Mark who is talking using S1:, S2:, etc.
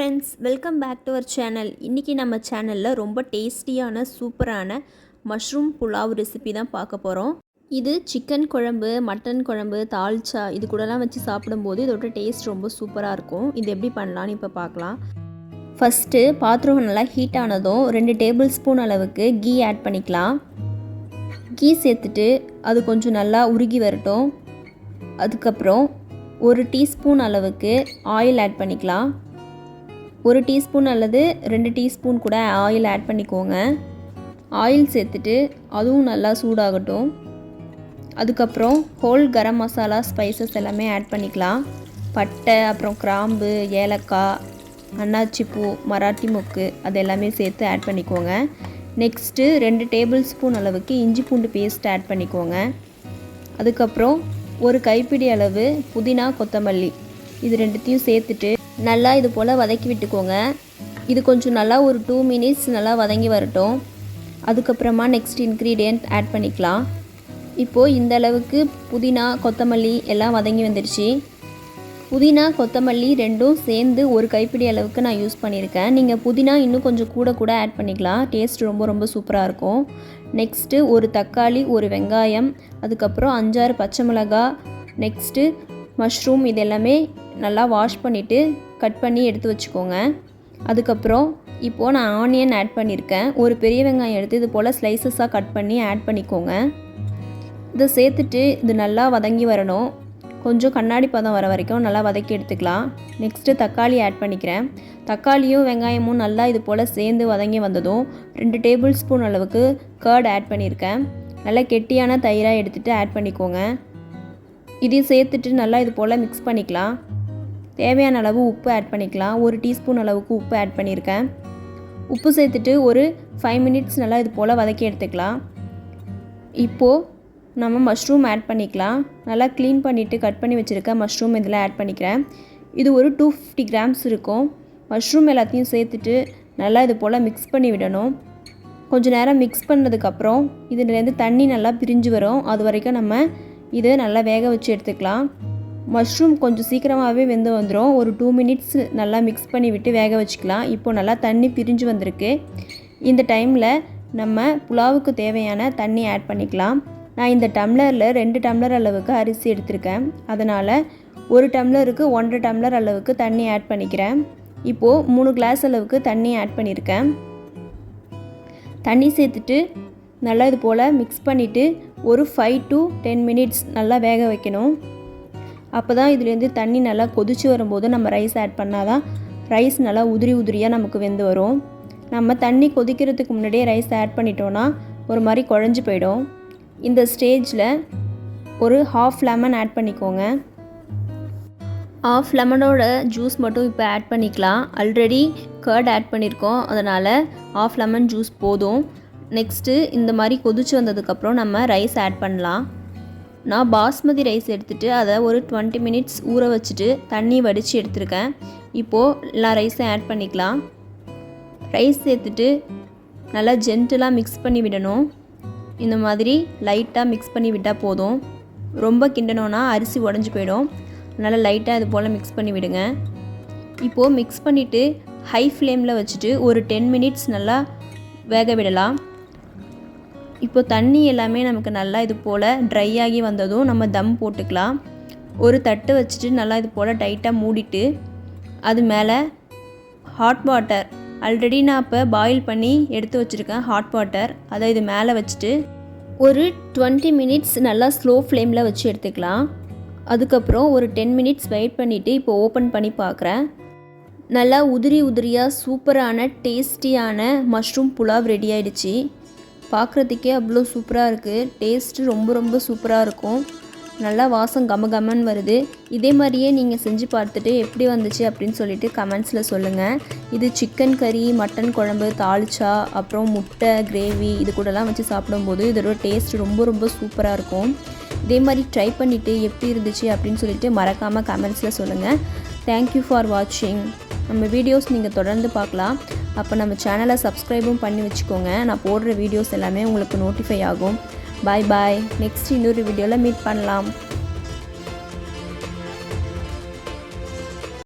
S1: Friends, welcome back to our channel. இன்றைக்கி நம்ம சேனலில் ரொம்ப டேஸ்டியான சூப்பரான மஷ்ரூம் புலாவ் ரெசிபி தான் பார்க்க போகிறோம். இது சிக்கன் குழம்பு, மட்டன் குழம்பு, தால்ச்சா இது கூடலாம் வச்சு சாப்பிடும்போது இதோட டேஸ்ட் ரொம்ப சூப்பராக இருக்கும். இது எப்படி பண்ணலான்னு இப்போ பார்க்கலாம். ஃபஸ்ட்டு பாத்திரம் நல்லா ஹீட் ஆனதும் 2 டேபிள் ஸ்பூன் அளவுக்கு கீ ஆட் பண்ணிக்கலாம். கீ சேர்த்துட்டு அது கொஞ்சம் நல்லா உருகி வரட்டும். அதுக்கப்புறம் 1 டீஸ்பூன் அளவுக்கு ஆயில் ஆட் பண்ணிக்கலாம். 1 டீஸ்பூன் அல்லது 2 டீஸ்பூன் கூட ஆயில் ஆட் பண்ணிக்கோங்க. ஆயில் சேர்த்துட்டு அதுவும் நல்லா சூடாகட்டும். அதுக்கப்புறம் ஹோல் கரம் மசாலா ஸ்பைசஸ் எல்லாமே ஆட் பண்ணிக்கலாம். பட்டை, அப்புறம் கிராம்பு, ஏலக்காய், அன்னாச்சிப்பூ, மராட்டி மொக்கு அது எல்லாமே சேர்த்து ஆட் பண்ணிக்கோங்க. நெக்ஸ்ட்டு 2 டேபிள் ஸ்பூன் அளவுக்கு இஞ்சி பூண்டு பேஸ்ட் ஆட் பண்ணிக்கோங்க. அதுக்கப்புறம் 1 கைப்பிடி அளவு புதினா, கொத்தமல்லி இது ரெண்டுத்தையும் சேர்த்துட்டு நல்லா இது போல் வதக்கி விட்டுக்கோங்க. இது கொஞ்சம் நல்லா ஒரு 2 மினிட்ஸ் நல்லா வதங்கி வரட்டும். அதுக்கப்புறமா நெக்ஸ்ட் இன்க்ரீடியன்ட் ஆட் பண்ணிக்கலாம். இப்போது இந்த அளவுக்கு புதினா, கொத்தமல்லி எல்லாம் வதங்கி வந்துடுச்சு. புதினா, கொத்தமல்லி ரெண்டும் சேர்ந்து 1 கைப்பிடி அளவுக்கு நான் யூஸ் பண்ணியிருக்கேன். நீங்கள் புதினா இன்னும் கொஞ்சம் கூட ஆட் பண்ணிக்கலாம். டேஸ்ட் ரொம்ப சூப்பராக இருக்கும். நெக்ஸ்ட்டு 1 தக்காளி, 1 வெங்காயம், அதுக்கப்புறம் 5-6 பச்சை மிளகாய், நெக்ஸ்ட்டு மஷ்ரூம் இது எல்லாமே நல்லா வாஷ் பண்ணிவிட்டு கட் பண்ணி எடுத்து வச்சுக்கோங்க. அதுக்கப்புறம் இப்போது நான் ஆனியன் ஆட் பண்ணியிருக்கேன். 1 பெரிய வெங்காயம் எடுத்து இது போல் ஸ்லைசஸாக கட் பண்ணி ஆட் பண்ணிக்கோங்க. இதை சேர்த்துட்டு இது நல்லா வதங்கி வரணும். கொஞ்சம் கண்ணாடி பதம் வர வரைக்கும் நல்லா வதக்கி எடுத்துக்கலாம். நெக்ஸ்ட்டு தக்காளி ஆட் பண்ணிக்கிறேன். தக்காளியும் வெங்காயமும் நல்லா இது போல் சேர்ந்து வதங்கி வந்ததும் 2 டேபிள் ஸ்பூன் அளவுக்கு கர்ட் ஆட் பண்ணியிருக்கேன். நல்லா கெட்டியான தயிராக எடுத்துகிட்டு ஆட் பண்ணிக்கோங்க. இதையும் சேர்த்துட்டு நல்லா இது போல் மிக்ஸ் பண்ணிக்கலாம். தேவையான அளவு உப்பு ஆட் பண்ணிக்கலாம். 1 டீஸ்பூன் அளவுக்கு உப்பு ஆட் பண்ணியிருக்கேன். உப்பு சேர்த்துட்டு ஒரு 5 மினிட்ஸ் நல்லா இது போல் வதக்கி எடுத்துக்கலாம். இப்போது நம்ம மஷ்ரூம் ஆட் பண்ணிக்கலாம். நல்லா க்ளீன் பண்ணிவிட்டு கட் பண்ணி வச்சுருக்க மஷ்ரூம் இதில் ஆட் பண்ணிக்கிறேன். இது ஒரு 250 கிராம்ஸ் இருக்கும். மஷ்ரூம் எல்லாத்தையும் சேர்த்துட்டு நல்லா இது போல் மிக்ஸ் பண்ணி விடணும். கொஞ்சம் நேரம் மிக்ஸ் பண்ணதுக்கப்புறம் இதுலேருந்து தண்ணி நல்லா பிரிஞ்சு வரும். அது வரைக்கும் நம்ம இதை நல்லா வேக வச்சு எடுத்துக்கலாம். மஷ்ரூம் கொஞ்சம் சீக்கிரமாகவே வெந்து வந்துடும். ஒரு 2 மினிட்ஸ் நல்லா மிக்ஸ் பண்ணி விட்டு வேக வச்சுக்கலாம். இப்போ நல்லா தண்ணி பிரிஞ்சு வந்திருக்கு. இந்த டைமில் நம்ம புலாவுக்கு தேவையான தண்ணி ஆட் பண்ணிக்கலாம். நான் இந்த டம்ளரில் 2 டம்ளர் அளவுக்கு அரிசி எடுத்திருக்கேன். அதனால் 1 டம்ளருக்கு 1.5 டம்ளர் அளவுக்கு தண்ணி ஆட் பண்ணிக்கிறேன். இப்போது 3 கிளாஸ் அளவுக்கு தண்ணி ஆட் பண்ணியிருக்கேன். தண்ணி சேர்த்துட்டு நல்லா இது போல் மிக்ஸ் பண்ணிவிட்டு ஒரு 5 to 10 மினிட்ஸ் நல்லா வேக வைக்கணும். அப்போ தான் இதுலேருந்து தண்ணி நல்லா கொதிச்சு வரும்போது நம்ம ரைஸ் ஆட் பண்ணால் தான் ரைஸ் நல்லா உதிரியாக நமக்கு வெந்து வரும். நம்ம தண்ணி கொதிக்கிறதுக்கு முன்னாடியே ரைஸ் ஆட் பண்ணிட்டோன்னா ஒரு மாதிரி குழஞ்சி போயிடும். இந்த ஸ்டேஜில் ஒரு 1/2 லெமன் ஆட் பண்ணிக்கோங்க. 1/2 லெமனோட ஜூஸ் மட்டும் இப்போ ஆட் பண்ணிக்கலாம். ஆல்ரெடி கர்ட் ஆட் பண்ணியிருக்கோம், அதனால் 1/2 லெமன் ஜூஸ் போதும். நெக்ஸ்ட்டு இந்த மாதிரி கொதிச்சு வந்ததுக்கப்புறம் நம்ம ரைஸ் ஆட் பண்ணலாம். நான் பாஸ்மதி ரைஸ் எடுத்துகிட்டு அதை ஒரு 20 மினிட்ஸ் ஊற வச்சுட்டு தண்ணி வடித்து எடுத்துருக்கேன். இப்போது எல்லா ரைஸையும் ஆட் பண்ணிக்கலாம். ரைஸ் சேர்த்துட்டு நல்லா ஜென்டலாக மிக்ஸ் பண்ணி விடணும். இந்த மாதிரி லைட்டாக மிக்ஸ் பண்ணி விட்டால் போதும். ரொம்ப கிண்டணுன்னா அரிசி உடஞ்சி போயிடும். நல்லா லைட்டாக இது போல் மிக்ஸ் பண்ணி விடுங்க. இப்போது மிக்ஸ் பண்ணிவிட்டு ஹை ஃப்ளேமில் வச்சுட்டு ஒரு 10 மினிட்ஸ் நல்லா வேக விடலாம். இப்போ தண்ணி எல்லாமே நமக்கு நல்லா இது போல் ட்ரை ஆகி வந்ததும் நம்ம தம் போட்டுக்கலாம். ஒரு தட்டு வச்சுட்டு நல்லா இது போல் டைட்டாக மூடிட்டு அது மேலே ஹாட் வாட்டர் ஆல்ரெடி நான் இப்போ பாயில் பண்ணி எடுத்து வச்சுருக்கேன் ஹாட் வாட்டர், அதை இது மேலே வச்சுட்டு ஒரு 20 மினிட்ஸ் நல்லா ஸ்லோ ஃப்ளேமில் வச்சு எடுத்துக்கலாம். அதுக்கப்புறம் ஒரு 10 மினிட்ஸ் வெயிட் பண்ணிவிட்டு இப்போ ஓப்பன் பண்ணி பார்க்குறேன். நல்லா உதிரியாக சூப்பரான டேஸ்டியான மஷ்ரூம் புலாவ் ரெடி ஆகிடுச்சு. பார்க்குறதுக்கே அவ்வளோ சூப்பராக இருக்குது. டேஸ்ட்டு ரொம்ப சூப்பராக இருக்கும். நல்லா வாசம் கமன்னு வருது. இதே மாதிரியே நீங்கள் செஞ்சு பார்த்துட்டு எப்படி வந்துச்சு அப்படின்னு சொல்லிட்டு கமெண்ட்ஸில் சொல்லுங்கள். இது சிக்கன் கறி, மட்டன் குழம்பு, தால்ச்சா, அப்புறம் முட்டை கிரேவி இது கூடலாம் வச்சு சாப்பிடும்போது இதோட டேஸ்ட் ரொம்ப சூப்பராக இருக்கும். இதே மாதிரி ட்ரை பண்ணிவிட்டு எப்படி இருந்துச்சு அப்படின்னு சொல்லிட்டு மறக்காமல் கமெண்ட்ஸில் சொல்லுங்கள். தேங்க்யூ ஃபார் வாட்சிங். நம்ம வீடியோஸ் நீங்கள் தொடர்ந்து பார்க்கலாம். அப்போ நம்ம சேனலை சப்ஸ்கிரைபும் பண்ணி வச்சுக்கோங்க. நான் போடுற வீடியோஸ் எல்லாமே உங்களுக்கு நோட்டிஃபை ஆகும். பாய். நெக்ஸ்ட் இன்னொரு வீடியோவில் மீட் பண்ணலாம்.